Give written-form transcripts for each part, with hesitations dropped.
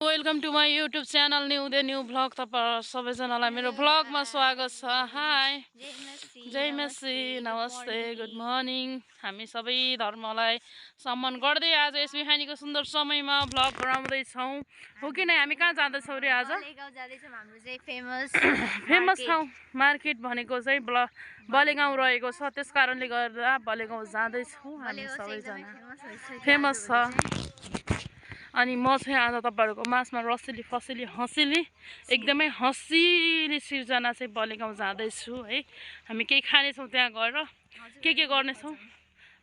Welcome to my YouTube channel new vlog. तपाईँ सबैजनालाई मेरो भ्लगमा स्वागत छ। हाई जय मेसी, नमस्ते, गुड मर्निङ। हामी सबै धर्मलाई सम्मान गर्दै आज यस बिहानीको सुन्दर समयमा भ्लग बनाउँदैछौँ। हो कि नै? हामी कहाँ जाँदैछौँ रे आज? फेमस ठाउँ मार्केट भनेको चाहिँ बलेगाउँ रहेको छ। त्यस कारणले गर्दा बलेगाउँ जाँदैछौँ हामी सबैजना। फेमस छ। अनि म चाहिँ आज तपाईहरुको माझमा रसिली फसिली हँसिली एकदमै हँसिली सिर्जना चाहिँ बलेगाउँ जाँदैछु है। हामी केही खानेछौँ त्यहाँ गएर, के गर्नेछौँ।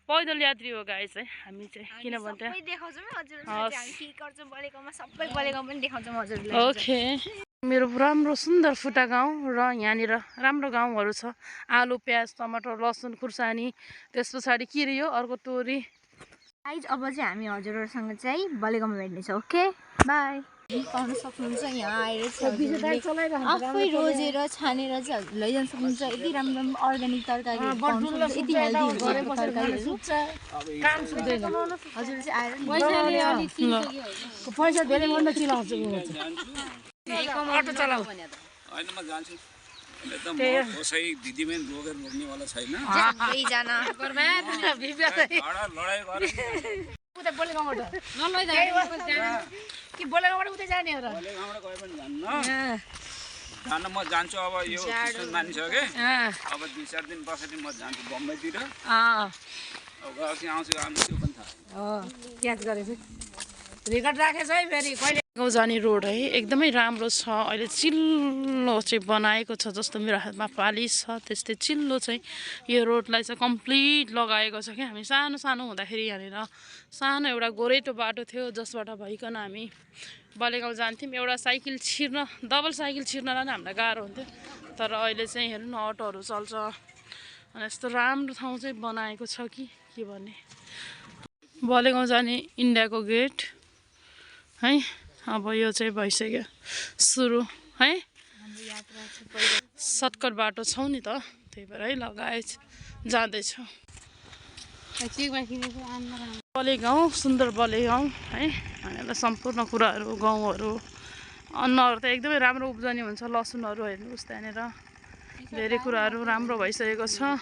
पैदल यात्री हो गाई चाहिँ हामी चाहिँ, किनभने ओके। मेरो राम्रो सुन्दर फुटा गाउँ र यहाँनिर राम्रो गाउँहरू छ। आलु, प्याज, टमाटर, लसुन, खुर्सानी, त्यस पछाडि के रे यो अर्को तोरी। गाइज अब चाहिँ हामी हजुरहरुसँग चाहिँ बलेगाउँमा भेट्नेछौँ। Okay by. पाउन सक्नुहुन्छ यहाँ आएर आफै रोजेर छानेर चाहिँ लैजान सक्नुहुन्छ। यति राम्रो राम्रो अर्ग्यानिक तरकारी यति हेल्दी हुन्छ तरकारीहरू। हजुर चाहिँ आएर पैसा धेरै भन्दा चिलाउँछु अटो चलाऊ। कसै दिदीमै रोगेर रोक्नेवाला छैन। सबैजना उता बलेगाउँबाट कि बलेगाउँबाट उतै जाने हो र? बलेगाउँबाट गए पनि जान्न म जान्छु। अब यो मानिसक्यो अब 2-4 दिन बसेपछि म जान्छु बम्बईतिर। अब गएपछि आउँछु त्यो पनि थाहा हो। क्याच गरेछु रेकर्ड राखेछ है। फेरि कहिले गाउँ जाने रोड है एकदमै राम्रो छ। अहिले चिल्लो चाहिँ बनाएको छ, जस्तो मेरो हातमा पालिस छ त्यस्तै चिल्लो चाहिँ यो रोडलाई चाहिँ कम्प्लिट लगाएको छ क्या। हामी सानो सानो हुँदाखेरि यहाँनिर सानो एउटा गोरेटो बाटो थियो जसबाट भइकन हामी बलेगाउँ जान्थ्यौँ। एउटा साइकल छिर्न, डबल साइकल छिर्नलाई नै हामीलाई गाह्रो हुन्थ्यो। तर अहिले चाहिँ हेर्नु न अटोहरू चल्छ। अनि यस्तो राम्रो ठाउँ चाहिँ बनाएको छ कि के भन्ने। बलेगाउँ जाने इन्डियाको गेट है। अब यो चाहिँ भइसक्यो सुरु है। सर्टकट बाटो छौँ नि त, त्यही भएर है लगाए जाँदैछौँ। बलेगाउँ सुन्दर बलेगाउँ है। हामीलाई सम्पूर्ण कुराहरू गाउँहरू अन्नहरू त एकदमै राम्रो उब्जनी हुन्छ। लसुनहरू हेर्नुहोस् त्यहाँनिर धेरै कुराहरू राम्रो भइसकेको छ।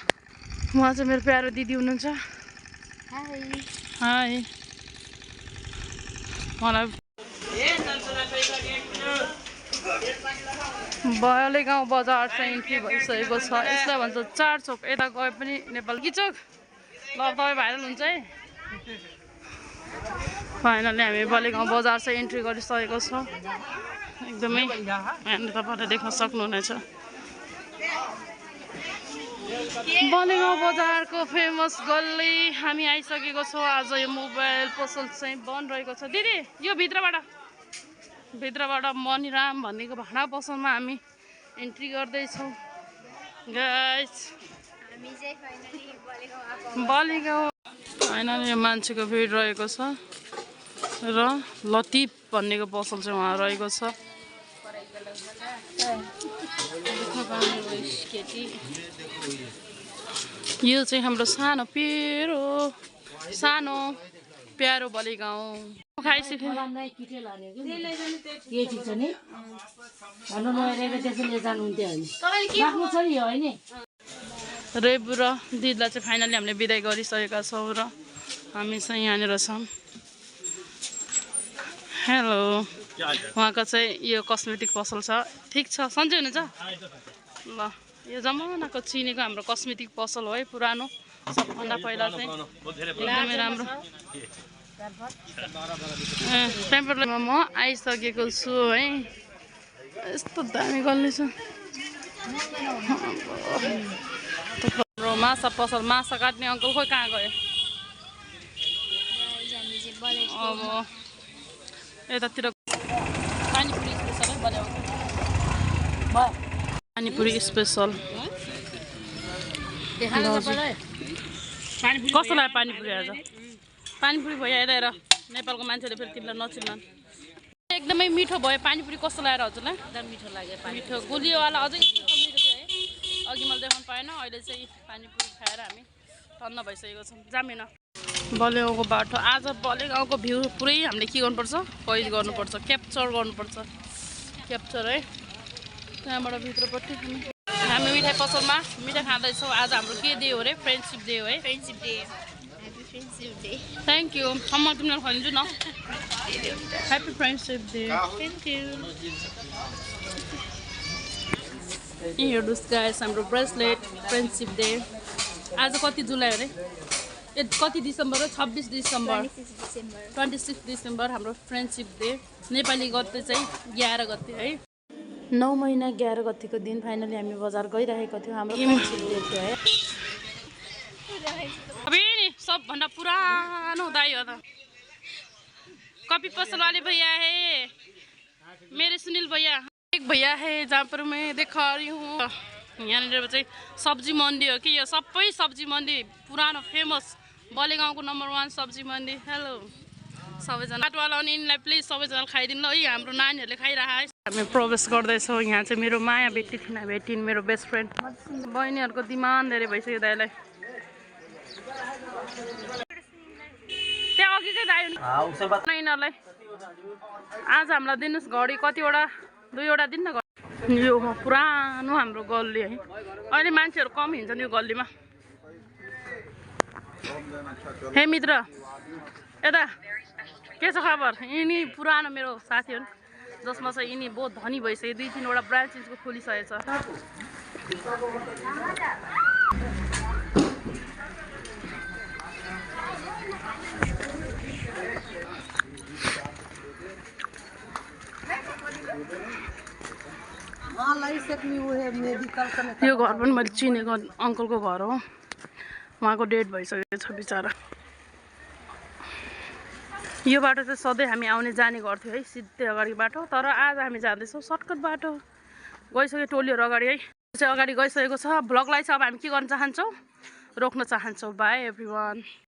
उहाँ चाहिँ मेरो प्यारो दिदी हुनुहुन्छ। हाई मलाई बलेगाउँ बजार चाहिँ इन्ट्री भइसकेको छ। यसलाई भन्छ चार चोक। यता गए पनि नेपाल कि चोक। ल तपाईँ भाइरल हुन्छ है। फाइनली हामी बलेगाउँ बजार चाहिँ इन्ट्री गरिसकेको छौँ। एकदमै यहाँनिर तपाईँले देख्न सक्नुहुनेछ बलेगाउँ बजारको फेमस गल्ली हामी आइसकेको छौँ। आज यो मोबाइल पसल चाहिँ बन्द रहेको छ। दिदी यो भित्रबाट मनिराम भन्नेको भाडा पसलमा हामी इन्ट्री गर्दैछौँ गाइस। बलेगाउँ फाइनली मान्छेको भिड रहेको छ र लतिफ भन्नेको पसल चाहिँ उहाँ रहेको छ। यो चाहिँ हाम्रो सानो प्यारो बलेगाउँ खाइसक्यो। रेबु र दिदीलाई चाहिँ फाइनली हामीले बिदाई गरिसकेका छौँ र हामी चाहिँ यहाँनिर छौँ। हेलो, उहाँको चाहिँ यो कस्मेटिक पसल छ। ठिक छ, सन्चै हुनुहुन्छ? ल यो जमानाको चिनेको हाम्रो कस्मेटिक पसल हो है, पुरानो सबभन्दा पहिला चाहिँ एकदमै राम्रो। टेम्परलेमा म आइसकेको छु है। यस्तो दामी गल्ली छ। हाम्रो माछा पसल, माछा काट्ने अङ्कल खोइ कहाँ गयो? अब यतातिर पानीपुरी स्पेसल है पानीपुरी स्पेसल। कस्तो लाग्यो पानीपुरी? आज पानीपुरी भयो हेरेर नेपालको मान्छेले फेरि तिमीलाई नचिन्लान्। एकदमै मिठो भयो पानीपुरी। कस्तो लाग्यो हजुरलाई? एकदम मिठो लाग्यो। मिठो गुलियोवाला अझै मिठो थियो है। अघि मैले देखाउनु पाएन। अहिले चाहिँ पानीपुरी खाएर हामी टन्न भइसकेको छौँ। जामिन बलेगाउँको बाटो आज बलेगाउँको भ्यू पुरै हामीले के गर्नुपर्छ कैद गर्नुपर्छ क्याप्चर गर्नुपर्छ क्याप्चर है त्यहाँबाट भित्रपट्टि हामी मिठाई पसलमा मिठाई खाँदैछौँ आज हाम्रो के डे हो अरे फ्रेन्डसिप डे हो है friendship day happy friendship day thank you म तिमीलाई खुवाइदिन्छु न happy friendship day thank you हेर्नुहोस् गाइस हाम्रो ब्रेसलेट फ्रेन्डसिप डे आज कति जुलाई अरे कति डिसेम्बर हो 26 डिसेम्बर 26 डिसेम्बर हाम्रो फ्रेन्डसिप डे नेपाली गते चाहिँ 11 गते है 9 महिना 11 गतेको दिन फाइनली हामी बजार गइरहेको थियौँ हाम्रो फ्रेन्डसिप डे थियो है अबे नि सबभन्दा पुरानो दाइ हो त कपी पसल वाले भैया है मेरे सुनील भैया एक भैया है जहाँ पर मैं देखा रही हूँ यहाँनिर चाहिँ सब्जी मन्डी हो कि यो सबै सब्जी मन्डी पुरानो फेमस बलेगाउँको नम्बर 1 सब्जी मन्डी हेलो सबैजना बाटोवाला अनि यिनीलाई प्लिज सबैजना खाइदिनु ल है हाम्रो नानीहरूले खाइरह हामी प्रवेश गर्दैछौँ यहाँ चाहिँ मेरो माया भेटी थिएन भेटिन् मेरो बेस्ट फ्रेन्ड बहिनीहरूको डिमान्ड धेरै भइसक्यो दाइलाई त्यहाँ अघिकै दाइ यिनीहरूलाई आज हामीलाई दिनुहोस् घडी कतिवटा 2वटा दिन न यो पुरानो हाम्रो गल्ली है अहिले मान्छेहरू कम हिँड्छन् यो गल्लीमा हे मित्र यता के छ खबर यिनी पुरानो मेरो साथीहरू जसमा चाहिँ यिनी बहुत धनी भइसक्यो 2-3वटा ब्रान्चेसको खोलिसकेको छ यो घर पनि मैले चिनेको अङ्कलको घर हो उहाँको डेट भइसकेको छ बिचरा यो बाटो चाहिँ सधैँ हामी आउने जाने गर्थ्यौँ है सिधै अगाडि बाटो तर आज हामी जाँदैछौँ सर्टकट बाटो गइसक्यो टोलीहरू अगाडि है चाहिँ अगाडि गइसकेको छ भ्लगलाई चाहिँ अब हामी के गर्न चाहन्छौँ रोक्न चाहन्छौँ बाई एभ्रिवान